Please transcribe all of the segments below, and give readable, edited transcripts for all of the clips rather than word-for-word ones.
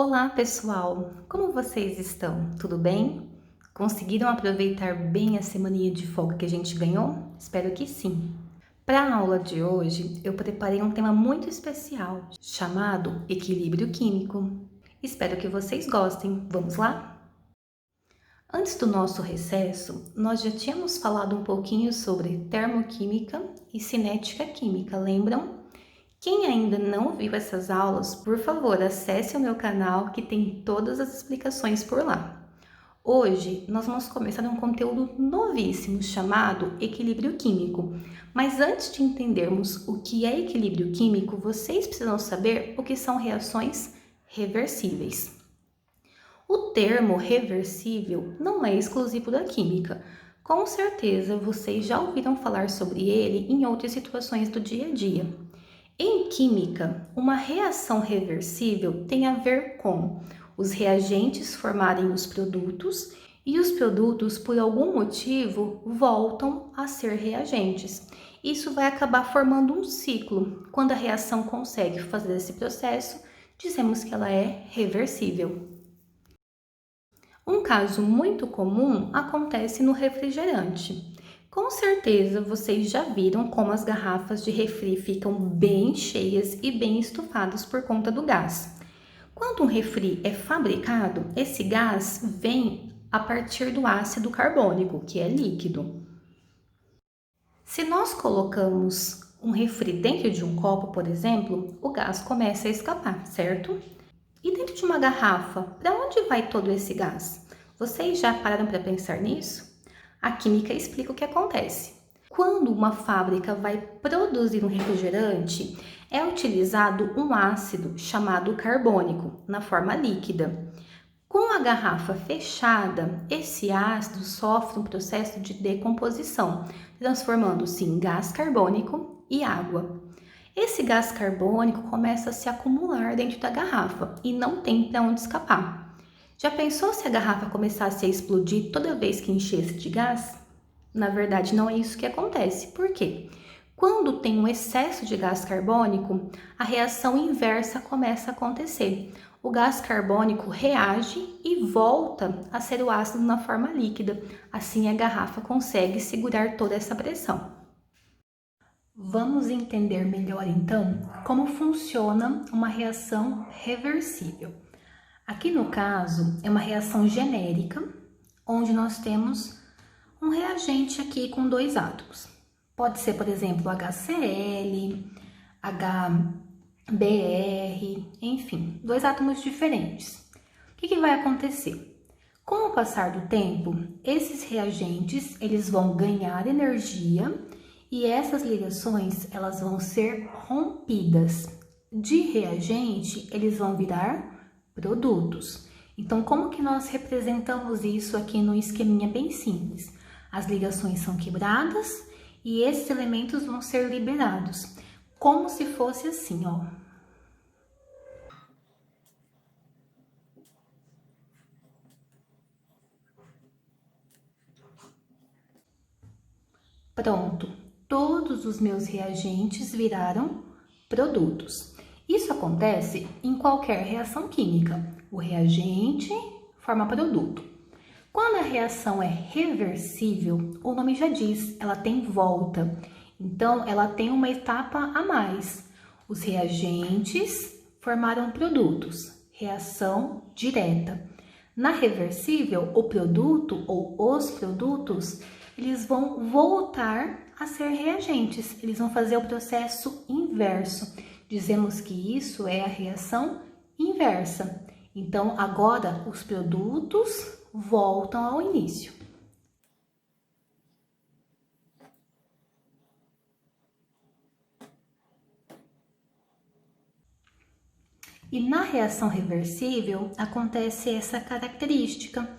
Olá, pessoal! Como vocês estão? Tudo bem? Conseguiram aproveitar bem a semaninha de folga que a gente ganhou? Espero que sim! Para a aula de hoje, eu preparei um tema muito especial, chamado equilíbrio químico. Espero que vocês gostem. Vamos lá? Antes do nosso recesso, nós já tínhamos falado um pouquinho sobre termoquímica e cinética química, lembram? Quem ainda não viu essas aulas, por favor, acesse o meu canal que tem todas as explicações por lá. Hoje nós vamos começar um conteúdo novíssimo chamado equilíbrio químico. Mas antes de entendermos o que é equilíbrio químico, vocês precisam saber o que são reações reversíveis. O termo reversível não é exclusivo da química. Com certeza vocês já ouviram falar sobre ele em outras situações do dia a dia. Em química, uma reação reversível tem a ver com os reagentes formarem os produtos e os produtos, por algum motivo, voltam a ser reagentes. Isso vai acabar formando um ciclo. Quando a reação consegue fazer esse processo, dizemos que ela é reversível. Um caso muito comum acontece no refrigerante. Com certeza vocês já viram como as garrafas de refri ficam bem cheias e bem estufadas por conta do gás. Quando um refri é fabricado, esse gás vem a partir do ácido carbônico, que é líquido. Se nós colocamos um refri dentro de um copo, por exemplo, o gás começa a escapar, certo? E dentro de uma garrafa, para onde vai todo esse gás? Vocês já pararam para pensar nisso? A química explica o que acontece. Quando uma fábrica vai produzir um refrigerante, é utilizado um ácido chamado carbônico, na forma líquida. Com a garrafa fechada, esse ácido sofre um processo de decomposição, transformando-se em gás carbônico e água. Esse gás carbônico começa a se acumular dentro da garrafa e não tem para onde escapar. Já pensou se a garrafa começasse a explodir toda vez que enchesse de gás? Na verdade, não é isso que acontece. Por quê? Quando tem um excesso de gás carbônico, a reação inversa começa a acontecer. O gás carbônico reage e volta a ser o ácido na forma líquida. Assim, a garrafa consegue segurar toda essa pressão. Vamos entender melhor, então, como funciona uma reação reversível. Aqui no caso, é uma reação genérica, onde nós temos um reagente aqui com dois átomos. Pode ser, por exemplo, HCl, HBr, enfim, dois átomos diferentes. O que vai acontecer? Com o passar do tempo, esses reagentes eles vão ganhar energia e essas ligações elas vão ser rompidas. De reagente, eles vão virar produtos. Então, como que nós representamos isso aqui no esqueminha bem simples? As ligações são quebradas e esses elementos vão ser liberados, como se fosse assim, ó. Pronto, todos os meus reagentes viraram produtos. Isso acontece em qualquer reação química. O reagente forma produto. Quando a reação é reversível, o nome já diz, ela tem volta. Então, ela tem uma etapa a mais. Os reagentes formaram produtos. Reação direta. Na reversível, o produto ou os produtos, eles vão voltar a ser reagentes. Eles vão fazer o processo inverso. Dizemos que isso é a reação inversa. Então, agora os produtos voltam ao início. E na reação reversível acontece essa característica.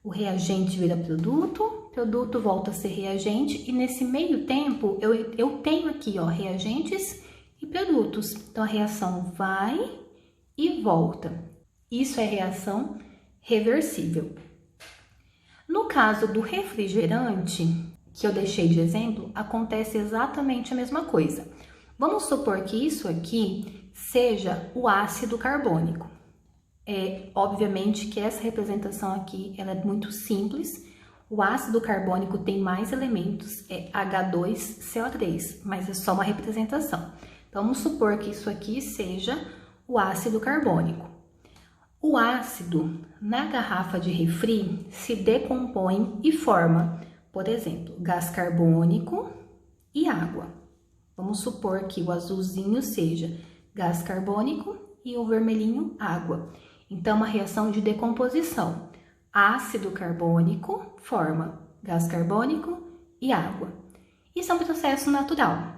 O reagente vira produto, produto volta a ser reagente e nesse meio tempo eu tenho aqui, ó, reagentes e produtos. Então, a reação vai e volta. Isso é reação reversível. No caso do refrigerante, que eu deixei de exemplo, acontece exatamente a mesma coisa. Vamos supor que isso aqui seja o ácido carbônico. Obviamente que essa representação aqui, ela é muito simples. O ácido carbônico tem mais elementos, é H2CO3, mas é só uma representação. Então, vamos supor que isso aqui seja o ácido carbônico. O ácido na garrafa de refri se decompõe e forma, por exemplo, gás carbônico e água. Vamos supor que o azulzinho seja gás carbônico e o vermelhinho água. Então, uma reação de decomposição. Ácido carbônico forma gás carbônico e água. Isso é um processo natural.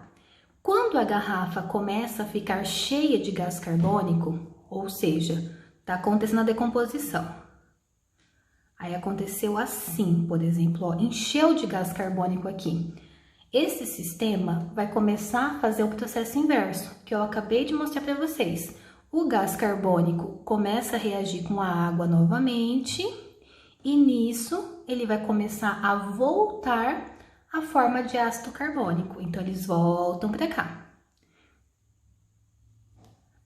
Quando a garrafa começa a ficar cheia de gás carbônico, ou seja, está acontecendo a decomposição. Aí aconteceu assim, por exemplo, ó, encheu de gás carbônico aqui. Esse sistema vai começar a fazer o processo inverso, que eu acabei de mostrar para vocês. O gás carbônico começa a reagir com a água novamente e nisso ele vai começar a voltar à forma de ácido carbônico. Então, eles voltam para cá.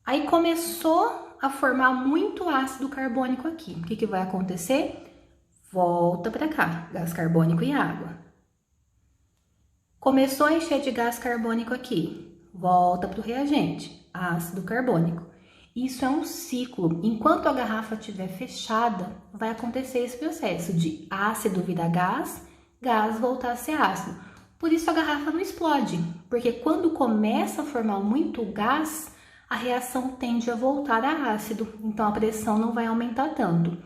Aí começou a formar muito ácido carbônico aqui. O que vai acontecer? Volta para cá, gás carbônico e água. Começou a encher de gás carbônico aqui, volta para o reagente, ácido carbônico. Isso é um ciclo. Enquanto a garrafa estiver fechada, vai acontecer esse processo de ácido virar gás, gás voltar a ser ácido. Por isso a garrafa não explode, porque quando começa a formar muito gás, a reação tende a voltar a ácido, então a pressão não vai aumentar tanto.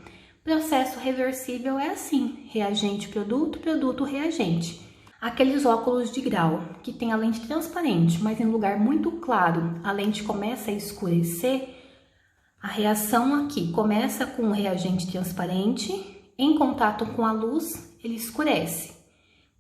Processo reversível é assim, reagente-produto, produto-reagente. Aqueles óculos de grau que tem a lente transparente, mas em lugar muito claro, a lente começa a escurecer, a reação aqui começa com o reagente transparente, em contato com a luz, ele escurece.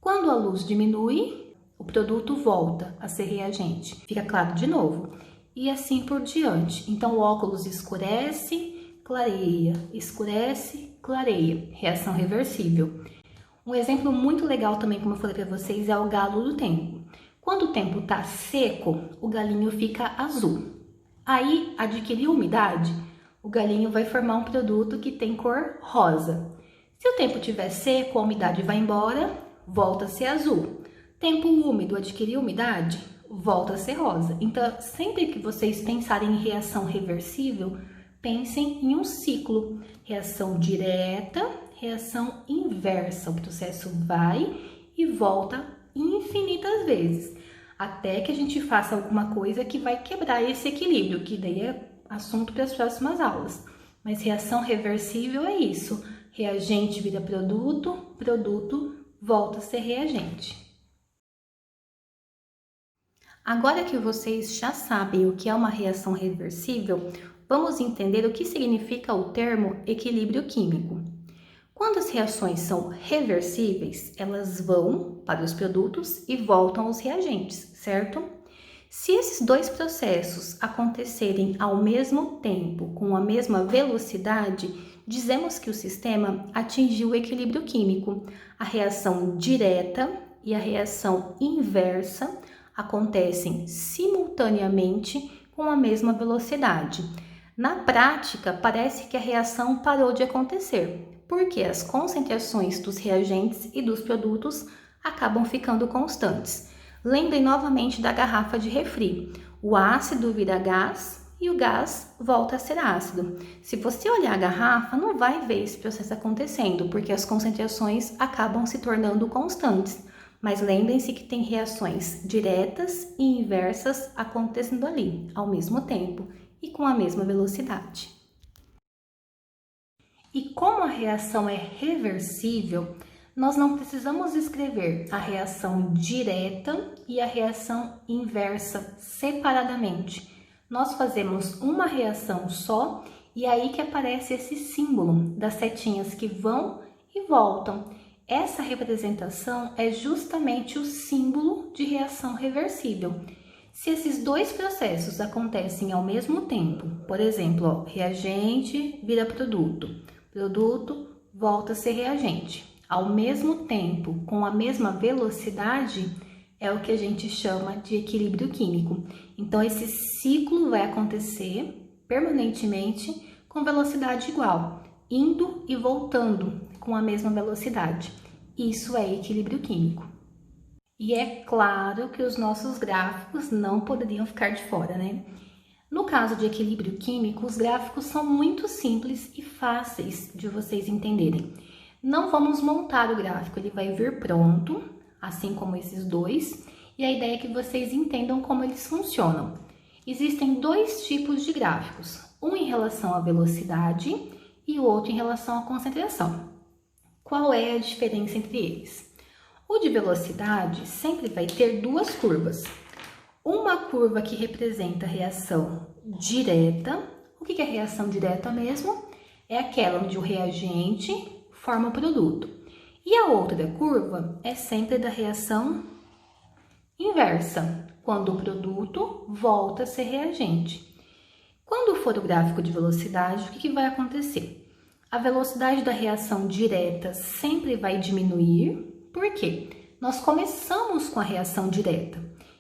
Quando a luz diminui, o produto volta a ser reagente, fica claro de novo. E assim por diante. Então, o óculos escurece, clareia, escurece, clareia. Reação reversível. Um exemplo muito legal também, como eu falei para vocês, é o galo do tempo. Quando o tempo tá seco, o galinho fica azul. Aí, adquiriu umidade, o galinho vai formar um produto que tem cor rosa. Se o tempo estiver seco, a umidade vai embora, volta a ser azul. Tempo úmido, adquiriu umidade, volta a ser rosa. Então, sempre que vocês pensarem em reação reversível, pensem em um ciclo. Reação direta, reação inversa. O processo vai e volta infinitas vezes, até que a gente faça alguma coisa que vai quebrar esse equilíbrio, que daí é assunto para as próximas aulas. Mas reação reversível é isso. Reagente vira produto, produto volta a ser reagente. Agora que vocês já sabem o que é uma reação reversível, vamos entender o que significa o termo equilíbrio químico. Quando as reações são reversíveis, elas vão para os produtos e voltam aos reagentes, certo? Se esses dois processos acontecerem ao mesmo tempo, com a mesma velocidade, dizemos que o sistema atingiu o equilíbrio químico. A reação direta e a reação inversa acontecem simultaneamente com a mesma velocidade. Na prática, parece que a reação parou de acontecer, porque as concentrações dos reagentes e dos produtos acabam ficando constantes. Lembrem novamente da garrafa de refri. O ácido vira gás e o gás volta a ser ácido. Se você olhar a garrafa, não vai ver esse processo acontecendo, porque as concentrações acabam se tornando constantes. Mas lembrem-se que tem reações diretas e inversas acontecendo ali, ao mesmo tempo e com a mesma velocidade. E como a reação é reversível, nós não precisamos escrever a reação direta e a reação inversa separadamente. Nós fazemos uma reação só e é aí que aparece esse símbolo das setinhas que vão e voltam. Essa representação é justamente o símbolo de reação reversível. Se esses dois processos acontecem ao mesmo tempo, por exemplo, ó, reagente vira produto, produto volta a ser reagente, ao mesmo tempo, com a mesma velocidade, é o que a gente chama de equilíbrio químico. Então, esse ciclo vai acontecer permanentemente com velocidade igual, indo e voltando com a mesma velocidade. Isso é equilíbrio químico. E é claro que os nossos gráficos não poderiam ficar de fora, né? No caso de equilíbrio químico, os gráficos são muito simples e fáceis de vocês entenderem. Não vamos montar o gráfico, ele vai vir pronto, assim como esses dois, e a ideia é que vocês entendam como eles funcionam. Existem dois tipos de gráficos, um em relação à velocidade e o outro em relação à concentração. Qual é a diferença entre eles? O de velocidade sempre vai ter duas curvas. Uma curva que representa a reação direta. O que é reação direta mesmo? É aquela onde o reagente forma o produto. E a outra curva é sempre da reação inversa, quando o produto volta a ser reagente. Quando for o gráfico de velocidade, o que vai acontecer? A velocidade da reação direta sempre vai diminuir. Por quê? Nós começamos com a reação direta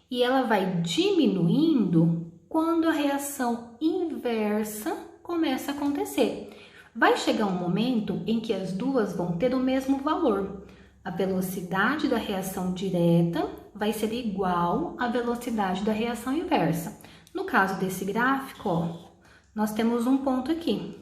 e ela vai diminuindo quando a reação inversa começa a acontecer. Vai chegar um momento em que as duas vão ter o mesmo valor. A velocidade da reação direta vai ser igual à velocidade da reação inversa. No caso desse gráfico, ó, nós temos um ponto aqui.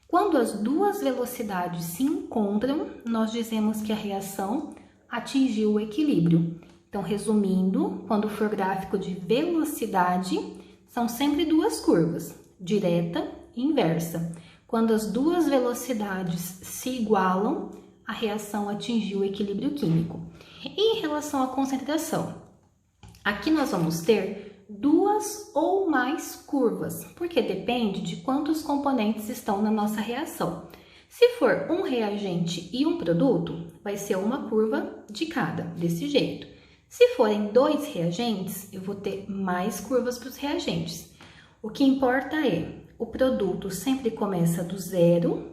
Quando as duas velocidades se encontram, nós dizemos que a reação atingiu o equilíbrio. Então, resumindo, quando for gráfico de velocidade, são sempre duas curvas, direta e inversa. Quando as duas velocidades se igualam, a reação atingiu o equilíbrio químico. E em relação à concentração, aqui nós vamos ter duas ou mais curvas, porque depende de quantos componentes estão na nossa reação. Se for um reagente e um produto, vai ser uma curva de cada, desse jeito. Se forem dois reagentes, eu vou ter mais curvas para os reagentes. O que importa é, o produto sempre começa do zero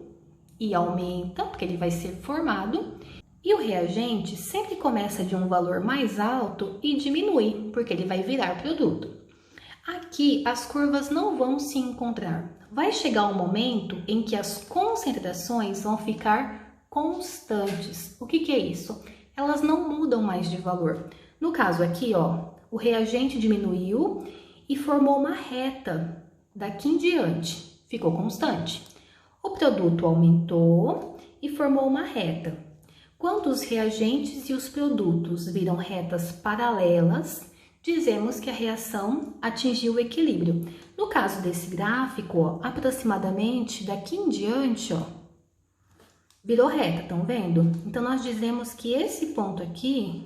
e aumenta, porque ele vai ser formado, e o reagente sempre começa de um valor mais alto e diminui, porque ele vai virar produto. Aqui, as curvas não vão se encontrar. Vai chegar um momento em que as concentrações vão ficar constantes. O que é isso? Elas não mudam mais de valor. No caso aqui, ó, o reagente diminuiu e formou uma reta. Daqui em diante, ficou constante. O produto aumentou e formou uma reta. Quando os reagentes e os produtos viram retas paralelas, dizemos que a reação atingiu o equilíbrio. No caso desse gráfico, ó, aproximadamente daqui em diante, ó, virou reta, estão vendo? Então, nós dizemos que esse ponto aqui,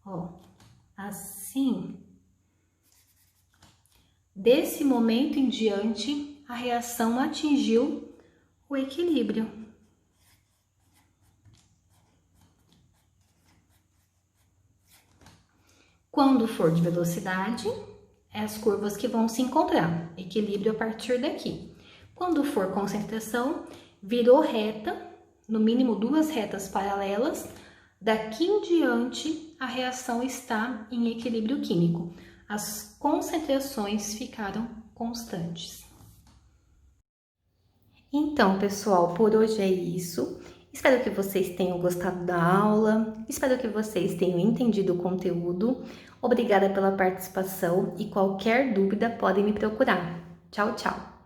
ó, assim, desse momento em diante, a reação atingiu o equilíbrio. Quando for de velocidade, é as curvas que vão se encontrar, equilíbrio a partir daqui. Quando for concentração, virou reta, no mínimo duas retas paralelas, daqui em diante a reação está em equilíbrio químico. As concentrações ficaram constantes. Então, pessoal, por hoje é isso. Espero que vocês tenham gostado da aula, espero que vocês tenham entendido o conteúdo. Obrigada pela participação e qualquer dúvida podem me procurar. Tchau, tchau!